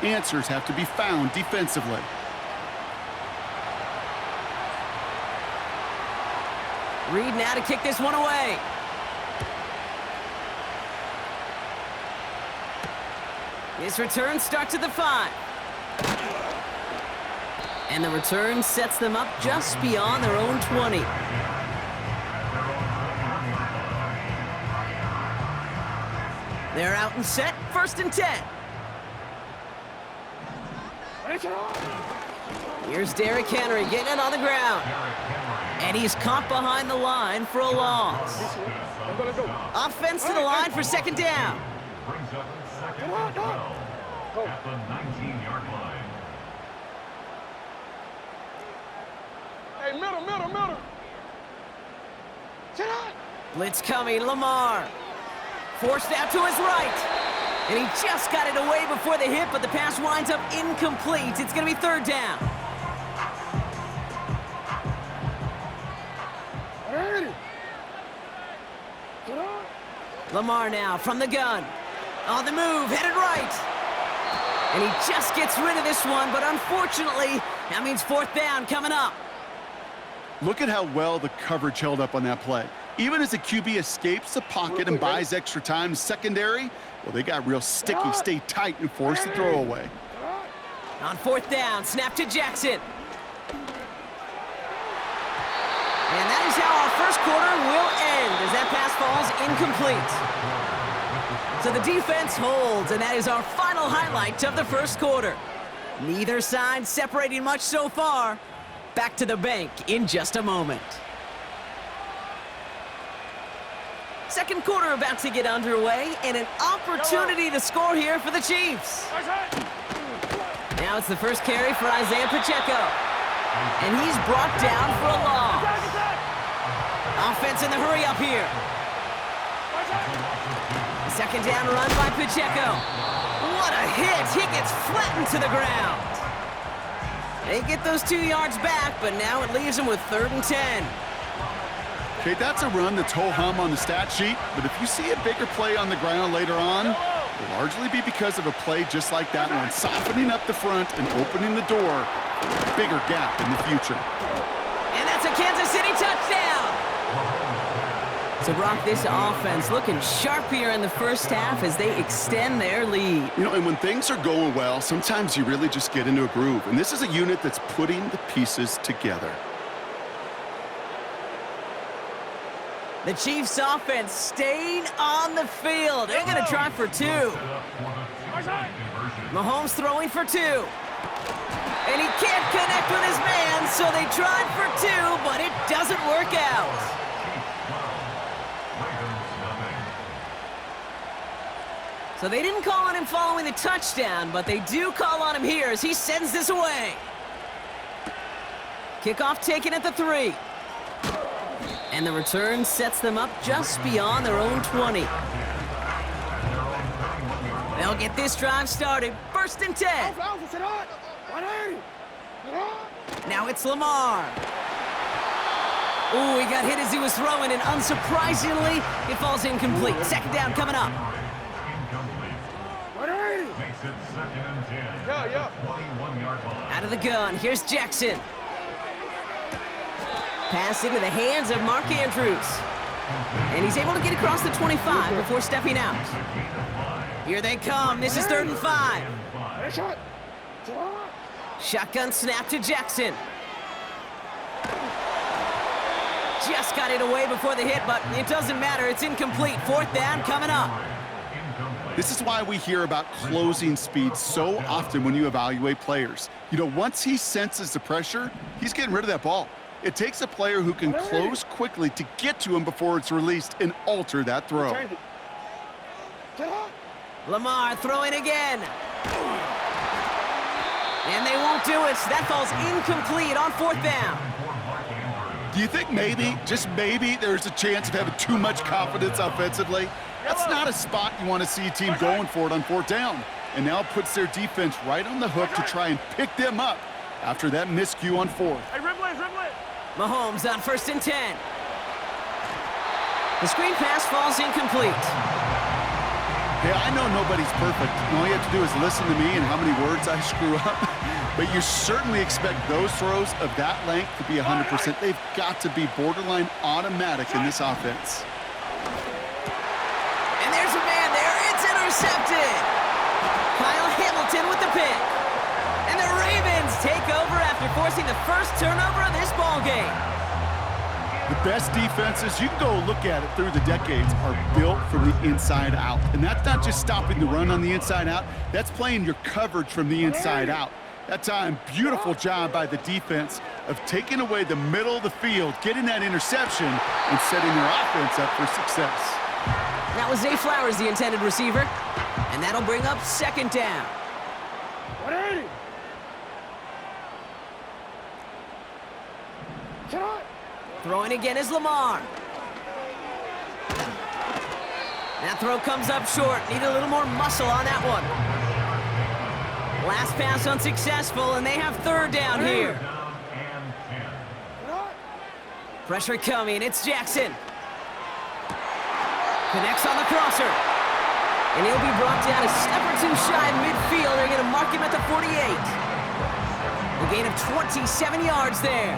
Answers have to be found defensively. Reed now to kick this one away. His return starts at the 5. And the return sets them up just beyond their own 20. They're out and set, 1st and 10. Here's Derrick Henry getting it on the ground. And he's caught behind the line for a loss. Offense to the line for 2nd down. Brings up 2nd and 12 at the 19-yard line. Hey, middle. Sit down. Blitz coming, Lamar. Forced out to his right. And he just got it away before the hit, but the pass winds up incomplete. It's going to be 3rd down. Lamar now from the gun. On the move, headed right. And he just gets rid of this one, but unfortunately, that means 4th down coming up. Look at how well the coverage held up on that play. Even as the QB escapes the pocket and buys extra time secondary, well, they got real sticky, stay tight, and force the throw away. On 4th down, snap to Jackson. And that is how our 1st quarter will end as that pass falls incomplete. So the defense holds, and that is our final highlight of the 1st quarter. Neither side separating much so far. Back to the bank in just a moment. 2nd quarter about to get underway, and an opportunity to score here for the Chiefs. Now it's the first carry for Isaiah Pacheco. And he's brought down for a loss. Offense in the hurry up here. 2nd down run by Pacheco. What a hit. He gets flattened to the ground. They get those 2 yards back, but now it leaves them with 3rd and 10. Okay, that's a run that's ho-hum on the stat sheet, but if you see a bigger play on the ground later on, it'll largely be because of a play just like that one, softening up the front and opening the door for a bigger gap in the future. And that's a Kansas City touchdown! So, Brock, this offense looking sharp here in the 1st half as they extend their lead. You know, and when things are going well, sometimes you really just get into a groove, and this is a unit that's putting the pieces together. The Chiefs offense staying on the field. They're going to try for 2. Mahomes throwing for 2. And he can't connect with his man, so they tried for 2, but it doesn't work out. So they didn't call on him following the touchdown, but they do call on him here as he sends this away. Kickoff taken at the 3. And the return sets them up just beyond their own 20. They'll get this drive started. 1st and 10. Now it's Lamar. Ooh, he got hit as he was throwing, and unsurprisingly, it falls incomplete. 2nd down coming up. Makes it 2nd and 10. 21-yard line. Out of the gun, here's Jackson. Pass into the hands of Mark Andrews. And he's able to get across the 25 before stepping out. Here they come. This is 3rd and 5. Shotgun snap to Jackson. Just got it away before the hit, but it doesn't matter. It's incomplete. 4th down coming up. This is why we hear about closing speed so often when you evaluate players. You know, once he senses the pressure, he's getting rid of that ball. It takes a player who can close quickly to get to him before it's released and alter that throw. Lamar throwing again. And they won't do it. That falls incomplete on 4th down. Do you think maybe, just maybe, there's a chance of having too much confidence offensively? That's not a spot you want to see a team going for it on 4th down. And now it puts their defense right on the hook to try and pick them up after that miscue on 4th. Mahomes on 1st and 10. The screen pass falls incomplete. Hey, I know nobody's perfect. And all you have to do is listen to me and how many words I screw up. But you certainly expect those throws of that length to be 100%. They've got to be borderline automatic in this offense. And there's a man there. It's intercepted. Kyle Hamilton with the pick. And the Ravens take over after forcing the first turnover of this ball game. The best defenses, you can go look at it through the decades, are built from the inside out. And that's not just stopping the run on the inside out. That's playing your coverage from the inside out. That time, beautiful job by the defense of taking away the middle of the field, getting that interception, and setting their offense up for success. That was Zay Flowers, the intended receiver. And that'll bring up second down. 180. Throwing again is Lamar. That throw comes up short. Need a little more muscle on that one. Last pass unsuccessful, and they have third down here. Pressure coming. It's Jackson. Connects on the crosser. And he'll be brought down a step or two shy of midfield. They're going to mark him at the 48. A gain of 27 yards there.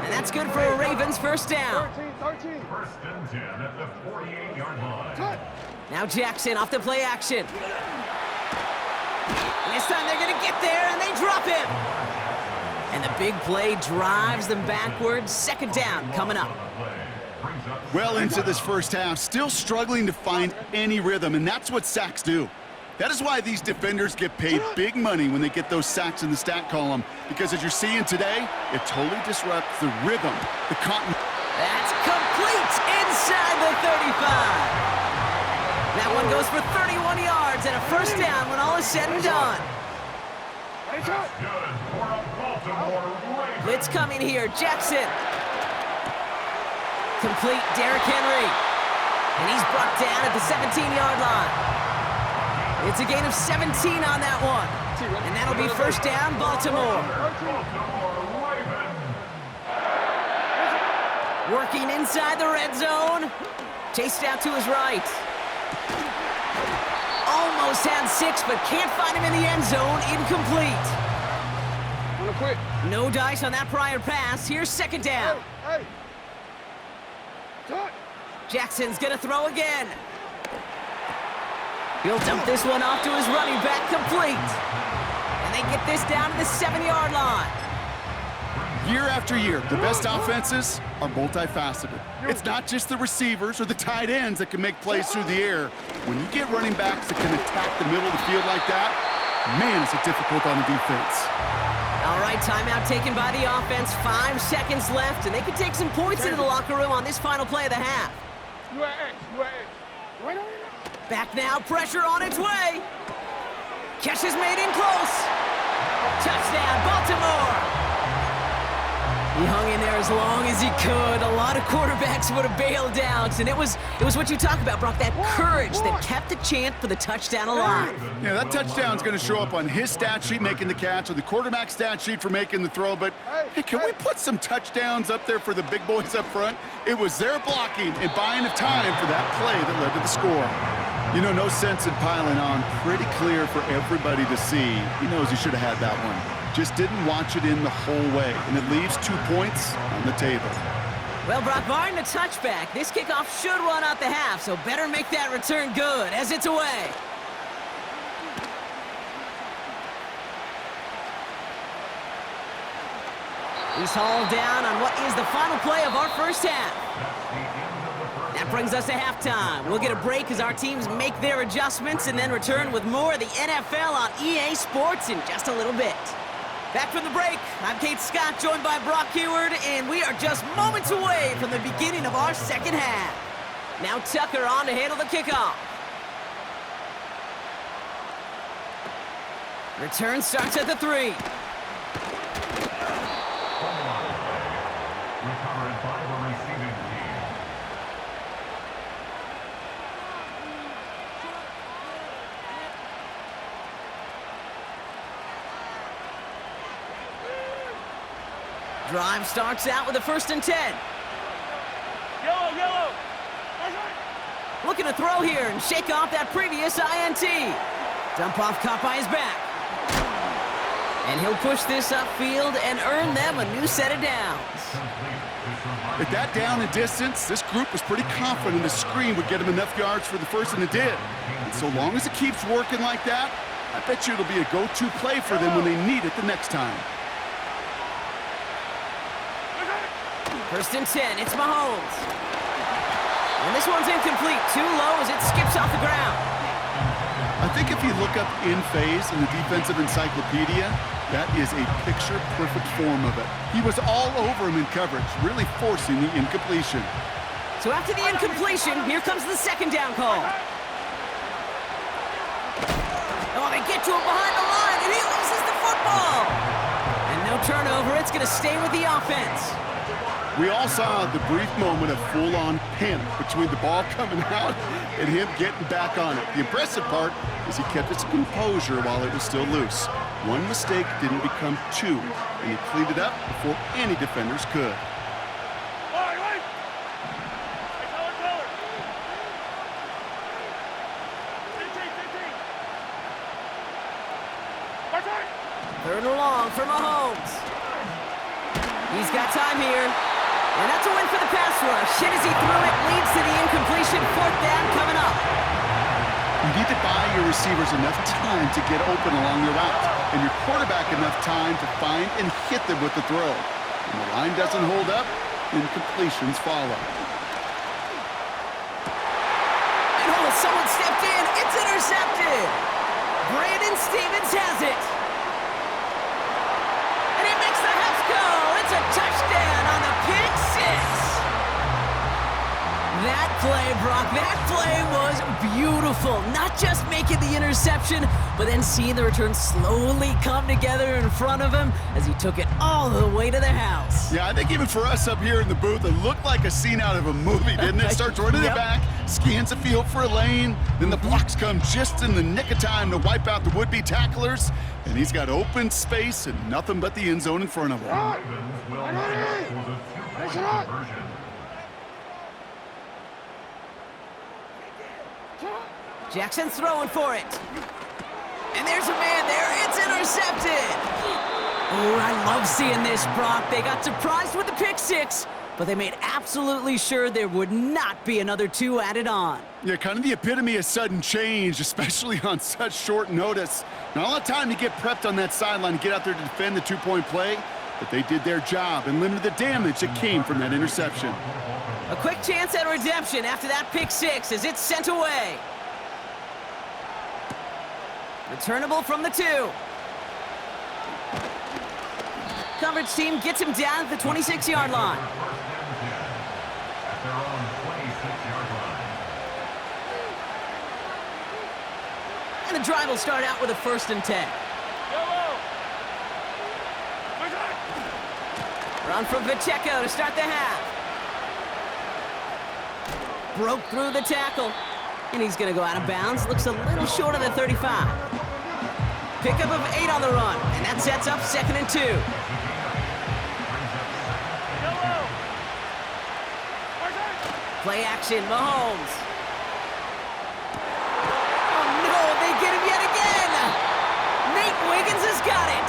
And that's good for a Ravens first down. 13. First and 10 at the 48-yard line. Now Jackson off the play action. And this time they're going to get there, and they drop him. And the big play drives them backwards. Second down coming up. Well into this first half, still struggling to find any rhythm, and that's what sacks do. That is why these defenders get paid big money when they get those sacks in the stat column, because as you're seeing today, it totally disrupts the rhythm, the continuity. That's complete inside the 35. That one goes for 31 yards and a first down when all is said and done. Good for a Baltimore Ravens. Blitz coming here, Jackson. Complete, Derrick Henry. And he's brought down at the 17-yard line. It's a gain of 17 on that one. And that'll be first down, Baltimore. Working inside the red zone. Chased out to his right. Almost had 6, but can't find him in the end zone. Incomplete. No dice on that prior pass. Here's second down. Hey. Jackson's gonna throw again. He'll dump this one off to his running back, complete. And they get this down to the 7-yard line. Year after year, the best offenses are multifaceted. It's not just the receivers or the tight ends that can make plays through the air. When you get running backs that can attack the middle of the field like that, man, is it difficult on the defense. All right, timeout taken by the offense. 5 seconds left, and they can take some points into the locker room on this final play of the half. You at X. Back now, pressure on its way. Catch is made in close. Touchdown, Baltimore. He hung in there as long as he could. A lot of quarterbacks would have bailed out, and it was what you talk about, Brock, that courage that kept the chance for the touchdown alive. Yeah, that touchdown's going to show up on his stat sheet making the catch or the quarterback stat sheet for making the throw, but hey, can we put some touchdowns up there for the big boys up front? It was their blocking and buying of time for that play that led to the score. You know, no sense in piling on. Pretty clear for everybody to see. He knows he should have had that one. Just didn't watch it in the whole way, and it leaves 2 points on the table. Well, Brock, barring the touchback, this kickoff should run out the half, so better make that return good as it's away. He's hauled down on what is the final play of our first half. That brings us to halftime. We'll get a break as our teams make their adjustments and then return with more of the NFL on EA Sports in just a little bit. Back from the break, I'm Kate Scott, joined by Brock Heward, and we are just moments away from the beginning of our second half. Now Tucker on to handle the kickoff. Return starts at the 3. Recovered by the receiving team. Drive starts out with a 1st and 10. Yellow. Looking to throw here and shake off that previous INT. Dump off caught by his back. And he'll push this upfield and earn them a new set of downs. At that down and distance, this group was pretty confident the screen would get him enough yards for the first, and it did. And so long as it keeps working like that, I bet you it'll be a go-to play for them when they need it the next time. First and 10, it's Mahomes. And this one's incomplete, too low as it skips off the ground. I think if you look up in phase in the defensive encyclopedia, that is a picture-perfect form of it. He was all over him in coverage, really forcing the incompletion. So after the incompletion, here comes the second down call. Oh, they get to him behind the line, and he loses the football. And no turnover, it's going to stay with the offense. We all saw the brief moment of full-on panic between the ball coming out and him getting back on it. The impressive part is he kept his composure while it was still loose. One mistake didn't become two, and he cleaned it up before any defenders could. Third and long for Mahomes. He's got time here. And that's a win for the pass rush. Hit as he threw it, leads to the incompletion. Fourth down coming up. You need to buy your receivers enough time to get open along the route, and your quarterback enough time to find and hit them with the throw. When the line doesn't hold up, incompletions follow. And oh, someone stepped in. It's intercepted. Brandon Stevens has it. And he makes the Heffs go. It's a touchdown on the pick six. That play, Brock, that play was beautiful. Not just making the interception, but then seeing the return slowly come together in front of him as he took it all the way to the house. Yeah, I think even for us up here in the booth, it looked like a scene out of a movie, didn't it? Starts running it back, scans the field for a lane, then the blocks come just in the nick of time to wipe out the would-be tacklers, and he's got open space and nothing but the end zone in front of him. Jackson's throwing for it. And there's a man there. It's intercepted. Oh, I love seeing this, Brock. They got surprised with the pick six, but they made absolutely sure there would not be another two added on. Yeah, kind of the epitome of sudden change, especially on such short notice. Not a lot of time to get prepped on that sideline and get out there to defend the two-point play, but they did their job and limited the damage that came from that interception. A quick chance at redemption after that pick six as it's sent away. Returnable from the 2. Coverage team gets him down at the 26-yard line. And the drive will start out with a 1st and 10. Run from Pacheco to start the half. Broke through the tackle. And he's going to go out of bounds. Looks a little short of the 35. Pickup of 8 on the run, and that sets up 2nd and 2. Play action, Mahomes. Oh no, they get him yet again. Nate Wiggins has got it.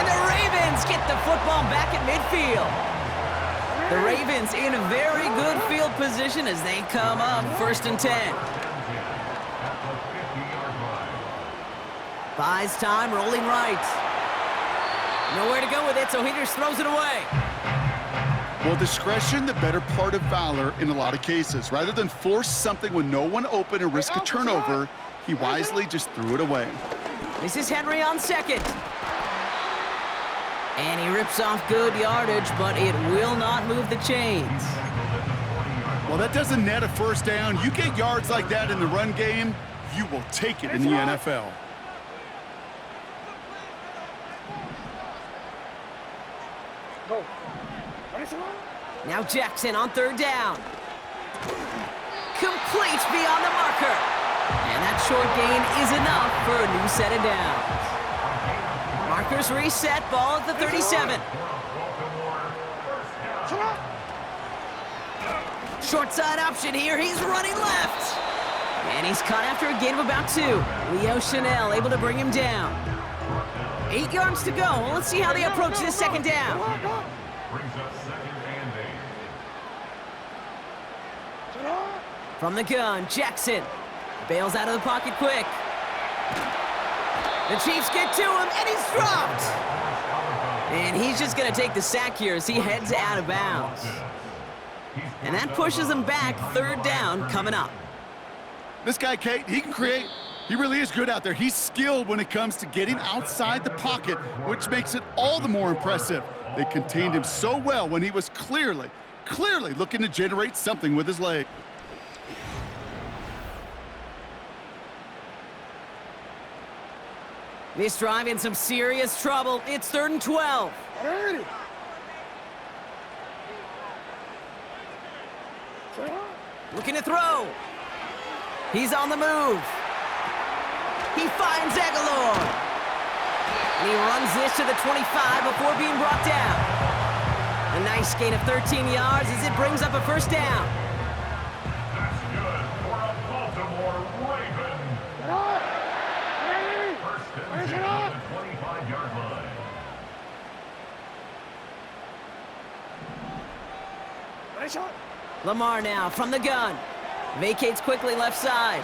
And the Ravens get the football back at midfield. The Ravens in a very good field position as they come up 1st and 10. Buys time, rolling right. Nowhere to go with it, so he just throws it away. Well, discretion, the better part of valor in a lot of cases. Rather than force something with no one open and risk a turnover, he wisely just threw it away. This is Henry on 2nd. And he rips off good yardage, but it will not move the chains. Well, that doesn't net a 1st down. You get yards like that in the run game, you will take it in the NFL. Now Jackson on 3rd down. Complete beyond the marker. And that short gain is enough for a new set of downs. Markers reset, ball at the 37. Short side option here. He's running left. And he's caught after a gain of about 2. Leo Chanel able to bring him down. 8 yards to go. Well, let's see how they approach this second down. Brings up 2nd and 8. From the gun, Jackson bails out of the pocket quick. The Chiefs get to him, and he's dropped. And he's just going to take the sack here as he heads out of bounds. And that pushes him back. 3rd down coming up. This guy, Kate, he can create. He really is good out there. He's skilled when it comes to getting outside the pocket, which makes it all the more impressive. They contained him so well when he was clearly looking to generate something with his leg. This drive in some serious trouble. It's 3rd and 12. Looking to throw. He's on the move. He finds Aguilar. And he runs this to the 25 before being brought down. A nice gain of 13 yards as it brings up a 1st down. That's good for a Baltimore Raven. 1st and 10 on the 25-yard line. Nice shot. Lamar now from the gun. Vacates quickly left side.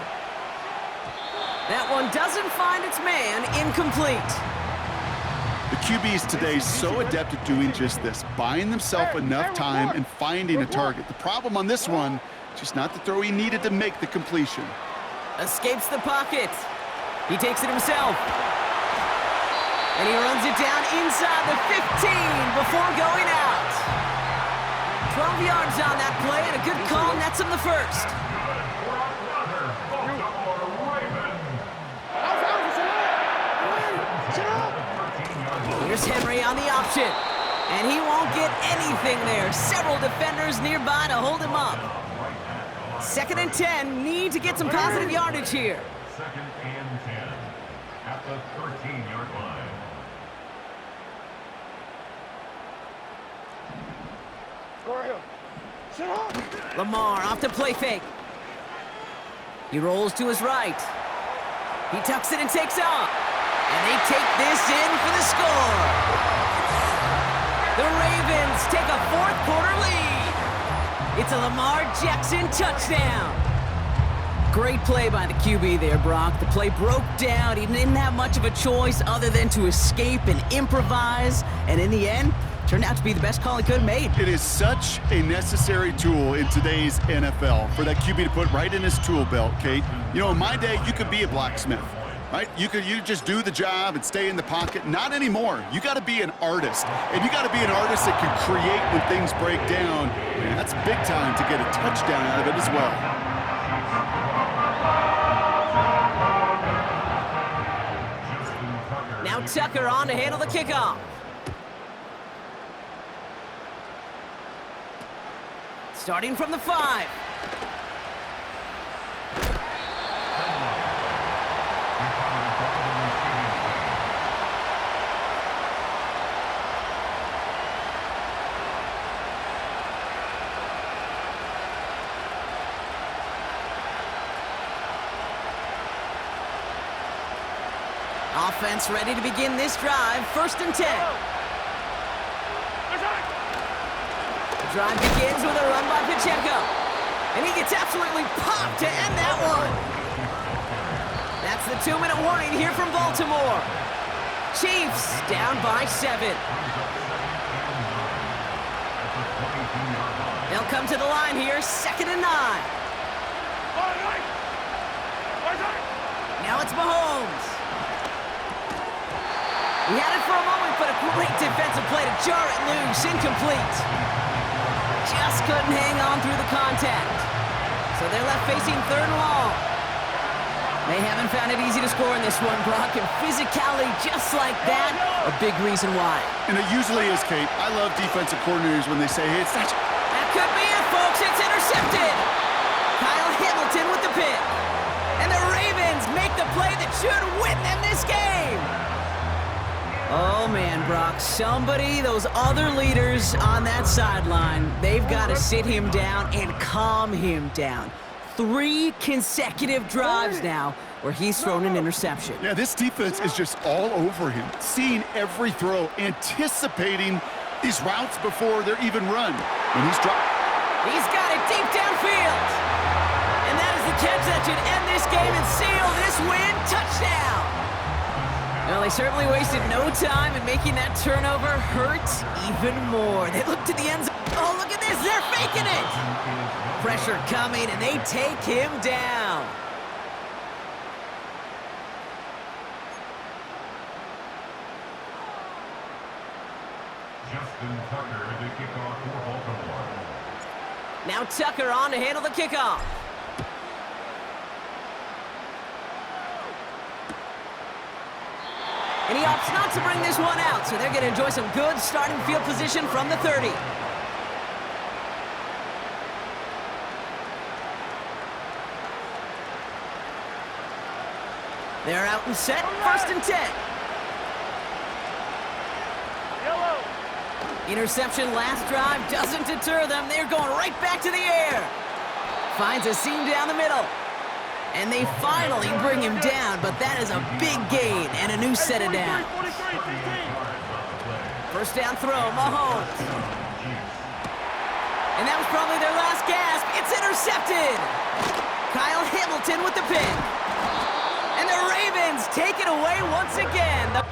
That one doesn't find its man. Incomplete. The QBs today so adept at doing just this, buying themselves enough time and finding a target. The problem on this one, just not the throw he needed to make the completion. Escapes the pocket. He takes it himself. And he runs it down inside the 15 before going out. 12 yards on that play and a good call nets him the 1st. Here's Henry on the option. And he won't get anything there. Several defenders nearby to hold him up. 2nd and 10. Need to get some positive yardage here. 2nd and 10 at the 13-yard line. Lamar off the play fake. He rolls to his right. He tucks it and takes off. And they take this in for the score. The Ravens take a 4th quarter lead. It's a Lamar Jackson touchdown. Great play by the QB there, Brock. The play broke down. He didn't have much of a choice other than to escape and improvise. And in the end, turned out to be the best call he could have made. It is such a necessary tool in today's NFL for that QB to put right in his tool belt, Kate. You know, in my day, you could be a blacksmith, right? You just do the job and stay in the pocket. Not anymore. You got to be an artist, and you got to be an artist that can create when things break down. And that's big time to get a touchdown out of it as well. Now Tucker on to handle the kickoff. Starting from the 5. Offense ready to begin this drive. 1st and 10. The drive begins with a run by Pacheco. And he gets absolutely popped to end that one. That's the 2-minute warning here from Baltimore. Chiefs down by 7. They'll come to the line here. 2nd and 9. Now it's Mahomes. He had it for a moment, but a great defensive play to jar it loose. Incomplete. Just couldn't hang on through the contact. So they're left facing 3rd and long. They haven't found it easy to score in this one, Brock, and physicality just like that, a big reason why. And it usually is, Kate. I love defensive coordinators when they say, hey, it's not... That could be it, folks. It's intercepted. Kyle Hamilton with the pick. And the Ravens make the play that should win them this game. Oh, man, Brock, those other leaders on that sideline, they've got to sit him down and calm him down. 3 consecutive drives now where he's thrown an interception. Yeah, this defense is just all over him, seeing every throw, anticipating these routes before they're even run. When he's got it deep downfield. And that is the catch that should end this game and seal this win. Touchdown. Well, they certainly wasted no time in making that turnover hurt even more. They look to the end zone. Oh, look at this. They're faking it. Pressure coming, and they take him down. Justin Tucker to kick off for Baltimore. Now Tucker on to handle the kickoff. And he opts not to bring this one out, so they're going to enjoy some good starting field position from the 30. They're out and set, 1st and 10. Interception last drive doesn't deter them. They're going right back to the air. Finds a seam down the middle. And they finally bring him down, but that is a big gain and a new set of downs. 1st down throw, Mahomes. And that was probably their last gasp. It's intercepted. Kyle Hamilton with the pick. And the Ravens take it away once again.